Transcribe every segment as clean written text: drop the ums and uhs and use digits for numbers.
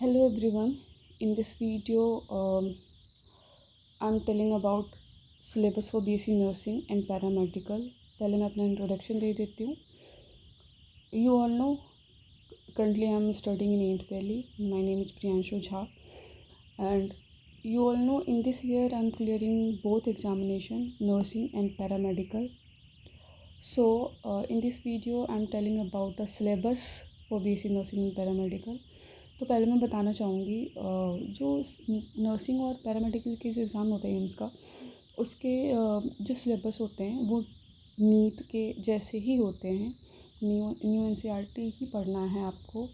Hello everyone. In this video, I'm telling about syllabus for BSc Nursing and Paramedical. पहले मैं अपना introduction दे देती हूँ. You all know, currently I'm studying in AIMS Delhi. My name is Priyanshu Jha. And you all know in this year I'm clearing both examination, nursing and paramedical. So in this video I'm telling about the syllabus for BSc Nursing and Paramedical. तो पहले मैं बताना चाहूँगी जो nursing और paramedical के जो exam होते हैं एम्स का उसके जो सिलेबस होते हैं वो नीट के जैसे ही होते हैं. न्यू एनसीईआरटी ही पढ़ना है आपको.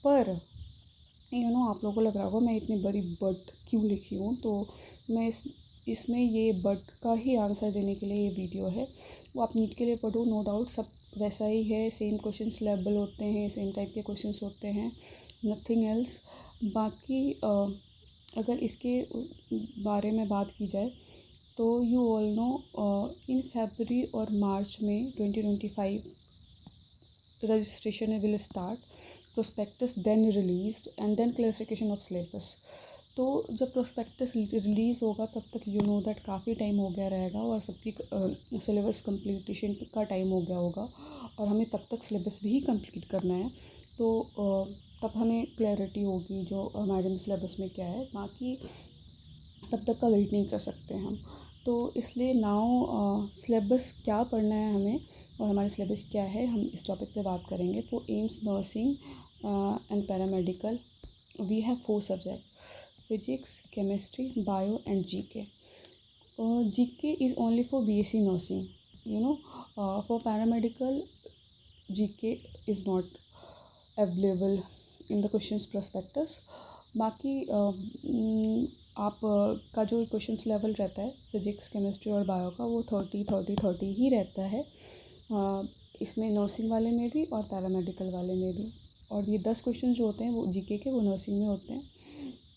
पर आप लोगों को लग रहा होगा मैं इतनी बड़ी बट क्यों लिखी हूँ. तो मैं इसमें ये बट का ही आंसर देने के लिए ये वीडियो है. वो आप नीट के लिए पढ़ो, नो डाउट सब वैसा ही है. सेम क्वेश्चंस लेवल होते हैं, सेम टाइप के क्वेश्चंस होते हैं, नथिंग एल्स. बाकी अगर इसके बारे में बात की जाए तो यू ऑल नो इन फरवरी और मार्च में 2025 registration will start. Prospectus then released and then clarification of syllabus. तो जब प्रोस्पेक्टस रिलीज़ होगा तब तक यू नो दैट काफ़ी टाइम हो गया रहेगा और सबकी सिलेबस कंप्लीटेशन का टाइम हो गया होगा और हमें तब तक सिलेबस भी कंप्लीट करना है. तो तब हमें क्लैरिटी होगी जो हमारे सिलेबस में क्या है. बाकी तब तक का वेट नहीं कर सकते हम. तो इसलिए नाउ सिलेबस क्या पढ़ना है हमें और हमारा सिलेबस क्या है, हम इस टॉपिक पे बात करेंगे. For AIIMS nursing and paramedical we have 4 subject: physics, chemistry, bio and GK. GK is only for BSc nursing. For paramedical GK is not available in the questions prospectus. बाकी आप का जो क्वेश्चंस लेवल रहता है physics, chemistry और bio का वो 30 ही रहता है. इसमें नर्सिंग वाले में भी और पैरामेडिकल वाले में भी. और ये 10 क्वेश्चन जो होते हैं वो जीके के, वो नर्सिंग में होते हैं.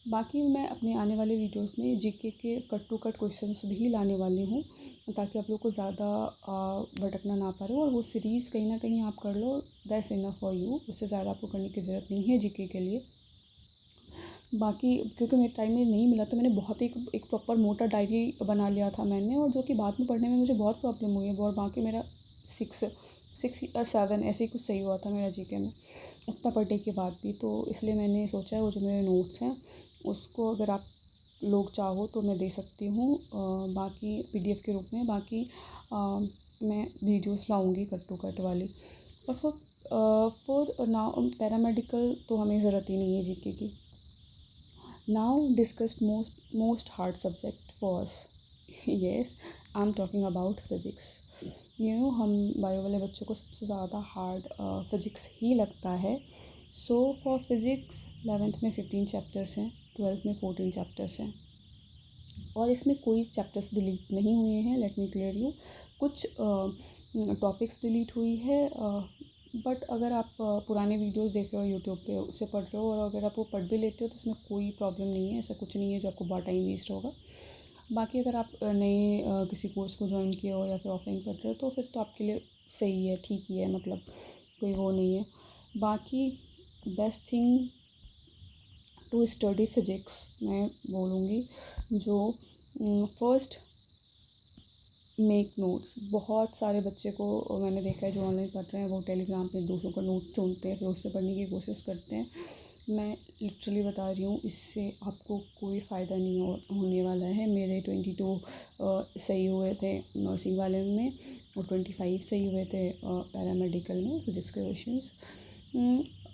बाकी मैं अपने आने वाले वीडियोस में जीके के कट टू कट क्वेश्चंस भी लाने वाली हूँ ताकि आप लोग को ज़्यादा भटकना ना पड़े और वो सीरीज़ कहीं ना कहीं आप कर लो. That's enough for you. उससे ज़्यादा आपको करने की ज़रूरत नहीं है जीके के लिए. बाकी क्योंकि मेरे टाइम में नहीं मिला तो मैंने बहुत एक प्रॉपर मोटा डायरी बना लिया था मैंने, और जो कि बाद में पढ़ने में मुझे बहुत प्रॉब्लम हुई है. और बाकी मेरा 6 या 7 ऐसे ही कुछ सही हुआ था मेरा जीके में उतना पढ़ने के बाद भी. तो इसलिए मैंने सोचा है वो जो मेरे नोट्स हैं उसको अगर आप लोग चाहो तो मैं दे सकती हूँ बाकी पीडीएफ के रूप में. बाकी मैं वीडियोस लाऊंगी कट टू कट वाली. और फॉर नाउ पैरामेडिकल तो हमें ज़रूरत ही नहीं है जीके की. Now discussed most hard subject was yes, I'm talking about physics. हम बायो वाले बच्चों को सबसे ज़्यादा हार्ड फिज़िक्स ही लगता है. सो फॉर फिज़िक्स 11th में 15 चैप्टर्स हैं, 12th में 14 चैप्टर्स हैं और इसमें कोई चैप्टर्स डिलीट नहीं हुए हैं. Let me clear you. कुछ टॉपिक्स डिलीट हुई है बट अगर आप पुराने वीडियोस देख रहे हो यूट्यूब पे उससे पढ़ रहे हो और अगर आप वो पढ़ भी लेते हो तो उसमें कोई प्रॉब्लम नहीं है. ऐसा कुछ नहीं है जो आपको बहुत टाइम वेस्ट होगा. बाकी अगर आप नए किसी कोर्स को ज्वाइन किए हो या फिर ऑफलाइन पढ़ रहे हो तो फिर तो आपके लिए सही है, ठीक ही है, मतलब कोई वो नहीं है. बाकी best thing to study physics मैं बोलूँगी जो फर्स्ट मेक नोट्स. बहुत सारे बच्चे को मैंने देखा है जो ऑनलाइन पढ़ रहे हैं वो टेलीग्राम पे दूसरों का नोट ढूंढते हैं फिर उससे पढ़ने की कोशिश करते हैं. मैं लिटरली बता रही हूँ इससे आपको कोई फ़ायदा नहीं होने वाला है. मेरे 22 सही हुए थे नर्सिंग वाले में और 25 सही हुए थे पैरामेडिकल में फिज़िक्स के क्वेश्चंस.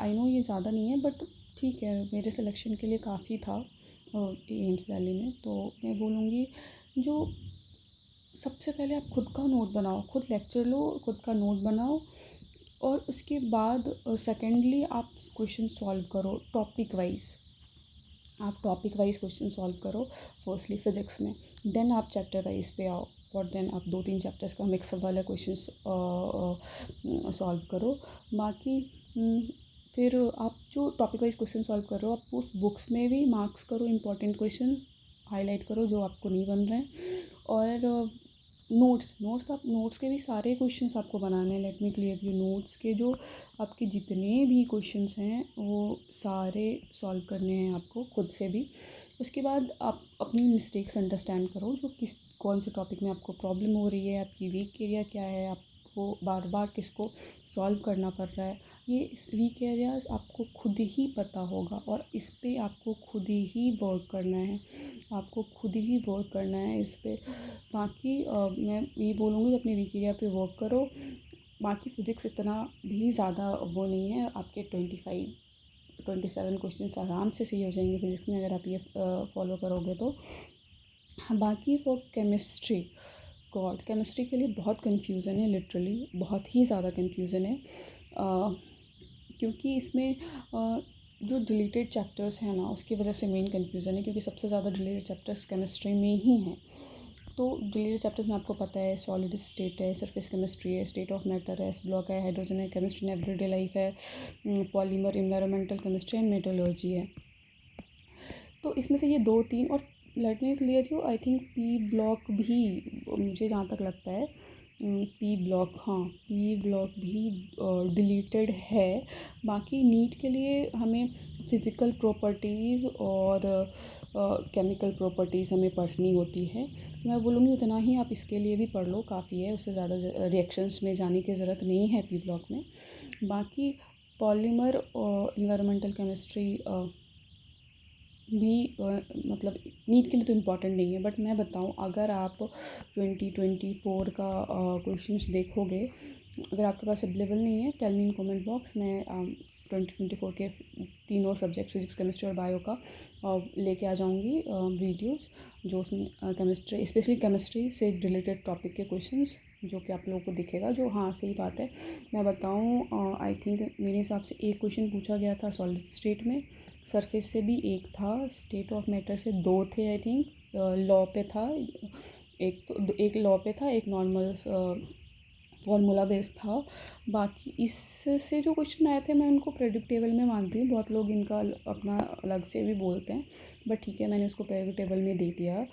आई नो ये ज़्यादा नहीं है बट ठीक है, मेरे सिलेक्शन के लिए काफ़ी था एम्स दिल्ली में. तो मैं बोलूँगी जो सबसे पहले आप खुद का नोट बनाओ, खुद लेक्चर लो, खुद का नोट बनाओ और उसके बाद सेकेंडली आप क्वेश्चन सॉल्व करो टॉपिक वाइज. आप टॉपिक वाइज क्वेश्चन सॉल्व करो फर्स्टली फिज़िक्स में. देन आप चैप्टर वाइज पे आओ और देन आप 2-3 चैप्टर्स का मिक्सअप वाला क्वेश्चन सॉल्व करो. बाकी फिर आप जो टॉपिक वाइज क्वेश्चन सॉल्व कर रहे हो आप उस बुक्स में भी मार्क्स करो, इंपॉर्टेंट क्वेश्चन हाईलाइट करो जो आपको नहीं बन रहे हैं. और नोट्स के भी सारे क्वेश्चंस आपको बनाने हैं। Let me clear you, notes के जो आपके जितने भी क्वेश्चंस हैं वो सारे सॉल्व करने हैं आपको खुद से भी। उसके बाद आप अपनी मिस्टेक्स अंडरस्टैंड करो, जो कौन से टॉपिक में आपको प्रॉब्लम हो रही है, आपकी वीक एरिया क्या है, आपको बार बार किसको सॉल्व करना पड़ रहा है। ये वीक एरियाज़ आपको खुद ही पता होगा और इस पे आपको खुद ही वर्क करना है, आपको खुद ही वर्क करना है इस पे। बाकी मैं ये बोलूँगी अपने वीक एरिया पे वर्क करो। बाकी फिज़िक्स इतना भी ज़्यादा वो नहीं है, आपके 27 क्वेश्चंस आराम से सही हो जाएंगे फिज़िक्स में, अगर आप ये फॉलो करोगे तो। हाँ, बाकी वो केमिस्ट्री, गॉड केमिस्ट्री के लिए बहुत कन्फ्यूज़न है, लिटरली बहुत ही ज़्यादा कन्फ्यूज़न है। क्योंकि इसमें जो डिलीटेड चैप्टर्स हैं ना, उसकी वजह से मेन कन्फ्यूज़न है, क्योंकि सबसे ज़्यादा डिलीटेड चैप्टर्स केमिस्ट्री में ही हैं। तो डिलीटेड चैप्टर्स में आपको पता है सॉलिड स्टेट है, सरफेस केमिस्ट्री है, स्टेट ऑफ मैटर है, एस ब्लॉक है, हाइड्रोजन है, केमिस्ट्री इन एवरीडे लाइफ है, polymer, environmental chemistry and metallurgy है। तो इसमें से ये 2-3 और let me clear you, I think P block भी, मुझे जहाँ तक लगता है पी ब्लॉक, हाँ पी ब्लॉक भी डिलीटेड है। बाकी नीट के लिए हमें फ़िज़िकल प्रॉपर्टीज़ और केमिकल प्रॉपर्टीज़ हमें पढ़नी होती है। तो मैं बोलूँगी उतना ही आप इसके लिए भी पढ़ लो, काफ़ी है, उससे ज़्यादा रिएक्शंस में जाने की ज़रूरत नहीं है पी ब्लॉक में। बाकी पॉलीमर और इन्वायरमेंटल केमिस्ट्री भी मतलब नीट के लिए तो इम्पॉर्टेंट नहीं है, बट मैं बताऊँ अगर आप 2024 का क्वेश्चंस देखोगे, अगर आपके पास अवेलेबल नहीं है tell me in comment box, मैं 2024 के तीनों सब्जेक्ट फिजिक्स, केमिस्ट्री और बायो का लेके आ जाऊँगी वीडियोस, जो उसमें केमिस्ट्री, स्पेशली केमिस्ट्री से रिलेटेड टॉपिक के क्वेश्चंस जो कि आप लोगों को दिखेगा। जो हाँ सही बात है, मैं बताऊँ आई थिंक मेरे हिसाब से एक क्वेश्चन पूछा गया था सॉलिड स्टेट में, सरफेस से भी एक था, स्टेट ऑफ मैटर से 2 थे आई थिंक, लॉ पे था एक लॉ पे था, एक नॉर्मल फॉर्मूला बेस्ड था। बाकी इससे जो क्वेश्चन आए थे मैं उनको प्रेडिक्टेबल में मानती हूँ, बहुत लोग इनका अपना अलग से भी बोलते हैं, बट ठीक है मैंने उसको प्रेडिक्टेबल में दे दिया,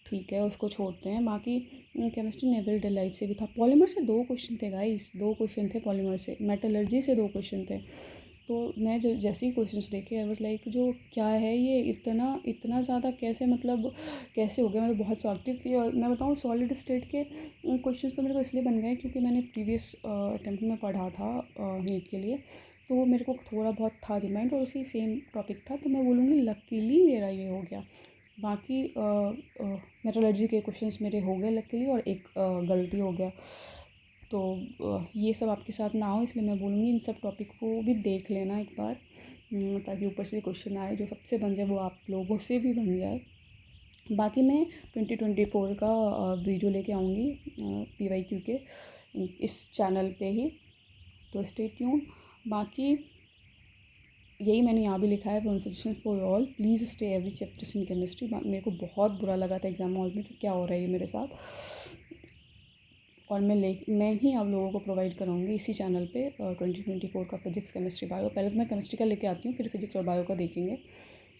ठीक है उसको छोड़ते हैं। बाकी केमिस्ट्री इन एवरीडे लाइफ से भी था, पॉलीमर से 2 क्वेश्चन थे गाइस, 2 क्वेश्चन थे पॉलीमर से, मेटलर्जी से 2 क्वेश्चन थे। तो मैं जो जैसे ही क्वेश्चंस देखे आई वाज़ लाइक जो क्या है ये, इतना इतना ज़्यादा कैसे, मतलब कैसे हो गया, मैं तो बहुत शॉक्ड थी। और मैं बताऊँ सॉलिड स्टेट के क्वेश्चंस तो मेरे को इसलिए बन गए क्योंकि मैंने प्रीवियस अटेम्प्ट में पढ़ा था नीट के लिए, तो मेरे को थोड़ा बहुत था रिमाइंड और उसी सेम टॉपिक था, तो मैं बोलूँगी लकीली मेरा ये हो गया। बाकी मेट्रोलॉजी के क्वेश्चंस मेरे हो गए लकीली और एक गलती हो गया। तो ये सब आपके साथ ना हो इसलिए मैं बोलूँगी इन सब टॉपिक को भी देख लेना एक बार, ताकि ऊपर से क्वेश्चन आए जो सबसे बन जाए वो आप लोगों से भी बन जाए। बाकी मैं 2024 का वीडियो लेके आऊँगी PYQ के इस चैनल पे ही, तो स्टे ट्यून। बाकी यही मैंने यहाँ भी लिखा है, one suggestion for all, please stay every chapters in chemistry. मेरे को बहुत बुरा लगा था एग्जाम हॉल में, तो क्या हो रहा है ये मेरे साथ, और मैं ही आप लोगों को प्रोवाइड कराऊंगी इसी चैनल पे 2024 का फिजिक्स, केमिस्ट्री, बायो। पहले तो मैं केमिस्ट्री का लेके आती हूँ, फिर फिजिक्स और बायो का देखेंगे।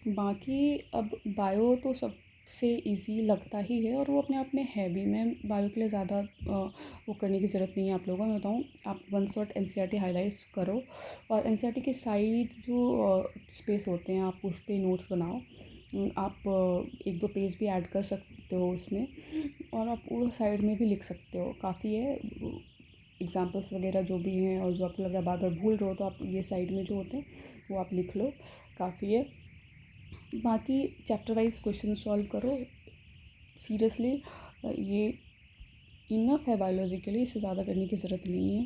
बाकी अब बायो तो सबसे इजी लगता ही है और वो अपने आप में है भी, मैं बायो के लिए ज़्यादा वो करने की ज़रूरत नहीं है आप लोगों को। मैं बताऊँ आप वन शॉट NCERT हाईलाइट्स करो और NCERT के साइड जो स्पेस होते हैं आप उस पर नोट्स बनाओ। आप 1-2 पेज भी ऐड कर सकते हो उसमें, और आप वो साइड में भी लिख सकते हो, काफ़ी है एग्जांपल्स वगैरह जो भी हैं, और जो आपको लग रहा है बार बार भूल रहे हो तो आप ये साइड में जो होते हैं वो आप लिख लो, काफ़ी है। बाकी चैप्टर वाइज क्वेश्चन सॉल्व करो, सीरियसली ये इनफ है बायोलॉजी के लिए, इससे ज़्यादा करने की ज़रूरत नहीं है।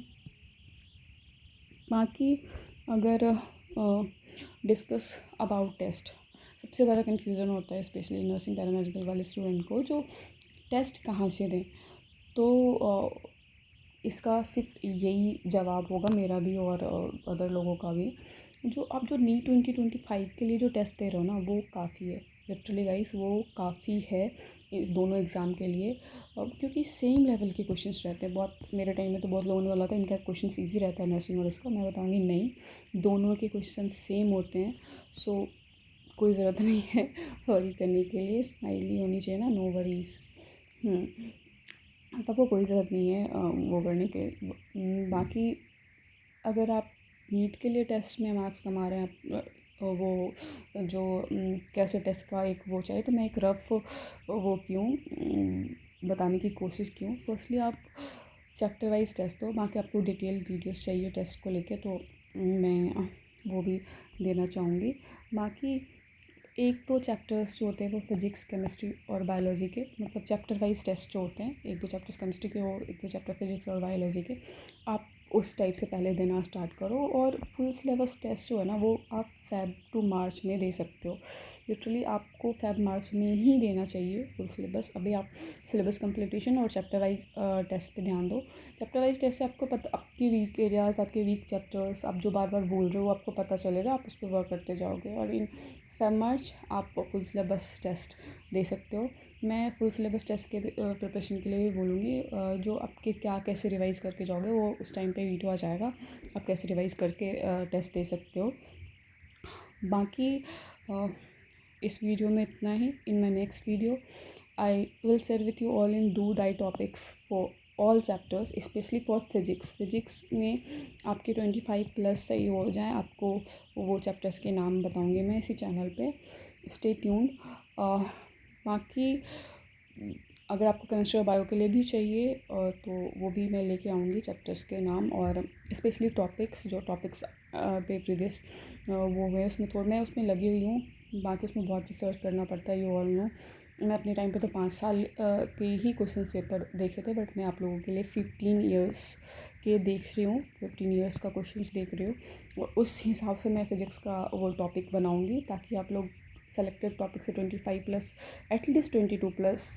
बाकी अगर डिस्कस अबाउट टेस्ट, सबसे बड़ा कन्फ्यूज़न होता है स्पेशली नर्सिंग पैरामेडिकल वाले स्टूडेंट को, जो टेस्ट कहाँ से दें। तो इसका सिर्फ यही जवाब होगा मेरा भी और अदर लोगों का भी, जो आप जो नीट 2025 के लिए जो टेस्ट दे रहे हो ना वो काफ़ी है, लिटरली गाइस वो काफ़ी है दोनों एग्ज़ाम के लिए, क्योंकि सेम लेवल के क्वेश्चंस रहते हैं। बहुत मेरे टाइम में तो बहुत लोगों ने बोला था इनका क्वेश्चन ईजी रहता है नर्सिंग और इसका, मैं बताऊँगी नहीं, दोनों के क्वेश्चन सेम होते हैं। सो कोई ज़रूरत नहीं है वरी करने के लिए, स्माइली होनी चाहिए ना, नो वरीज़। तो आपको कोई ज़रूरत नहीं है वो करने के। बाकी अगर आप नीट के लिए टेस्ट में मार्क्स कमा रहे हैं, आप वो जो कैसे टेस्ट का एक वो चाहिए, तो मैं एक रफ़ वो क्यों बताने की कोशिश की हूँ। फर्स्टली आप चैप्टर वाइज टेस्ट दो, बाकी आपको डिटेल वीडियोस चाहिए टेस्ट को लेके तो मैं वो भी देना चाहूँगी। बाकी एक दो चैप्टर्स जो होते हैं वो फिज़िक्स, केमिस्ट्री और बायोलॉजी के, मतलब चैप्टर वाइज टेस्ट जो होते हैं, एक दो चैप्टर्स केमिस्ट्री के और एक दो चैप्टर फिज़िक्स और बायोलॉजी के, आप उस टाइप से पहले देना स्टार्ट करो। और फुल सिलेबस टेस्ट जो है ना, वो आप फ़ेब टू मार्च में दे सकते हो। लिटरली आपको फ़ेब मार्च में ही देना चाहिए फुल सिलेबस। अभी आप सिलेबस कंप्लीटेशन और चैप्टर वाइज टेस्ट पे ध्यान दो। चैप्टर वाइज टेस्ट से आपको पता, आपकी वीक एरियाज़, आपके वीक चैप्टर्स, आप जो बार बार बोल रहे हो आपको पता चलेगा, आप उस पर वर्क करते जाओगे। और इन फ़ेब मार्च आप फुल सिलेबस टेस्ट दे सकते हो। मैं फुल सिलेबस टेस्ट के प्रिपरेशन के लिए भी बोलूँगी। जो आपके क्या कैसे रिवाइज़ करके जाओगे वो उस टाइम पे वीडियो आ जाएगा, आप कैसे रिवाइज़ करके टेस्ट दे सकते हो। बाकी इस वीडियो में इतना ही। In my next video I will share with you all in do die topics for all chapters, specially for physics. Physics में आपके 25 प्लस सही हो जाए, आपको वो चैप्टर्स के नाम बताऊँगी मैं इसी चैनल पे। Stay tuned. बाकी अगर आपको केमिस्ट्री और बायो के लिए भी चाहिए तो वो भी मैं लेके आऊँगी चैप्टर्स के नाम, और स्पेशली टॉपिक्स, जो टॉपिक्स पे प्रीवियस वो हुए उसमें थोड़ा मैं उसमें लगी हुई हूँ। बाकी उसमें बहुत रिसर्च करना पड़ता है, यू ऑल नो। मैं अपने टाइम पे तो 5 साल के ही क्वेश्चन पेपर देखे थे, बट मैं आप लोगों के लिए 15 ईयर्स के देख रही हूँ, 15 ईयर्स का क्वेश्चन देख रही हूँ। और उस हिसाब से मैं फ़िज़िक्स का वो टॉपिक बनाऊँगी, ताकि आप लोग सेलेक्टेड टॉपिक से 25 प्लस, एटलीस्ट 22 प्लस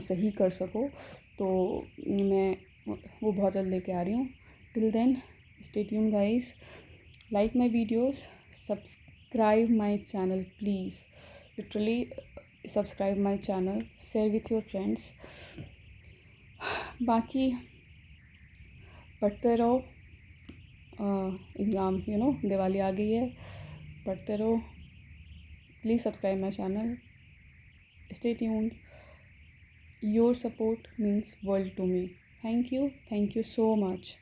सही कर सको। तो मैं वो बहुत जल्द लेके आ रही हूँ। Till then stay tuned guys, like my videos, subscribe my channel please, literally subscribe my channel, share with your friends. बाकी पढ़ते रहो, एग्ज़ाम दिवाली आ गई है, पढ़ते रहो। Please subscribe my channel, stay tuned. Your support means world to me. Thank you so much.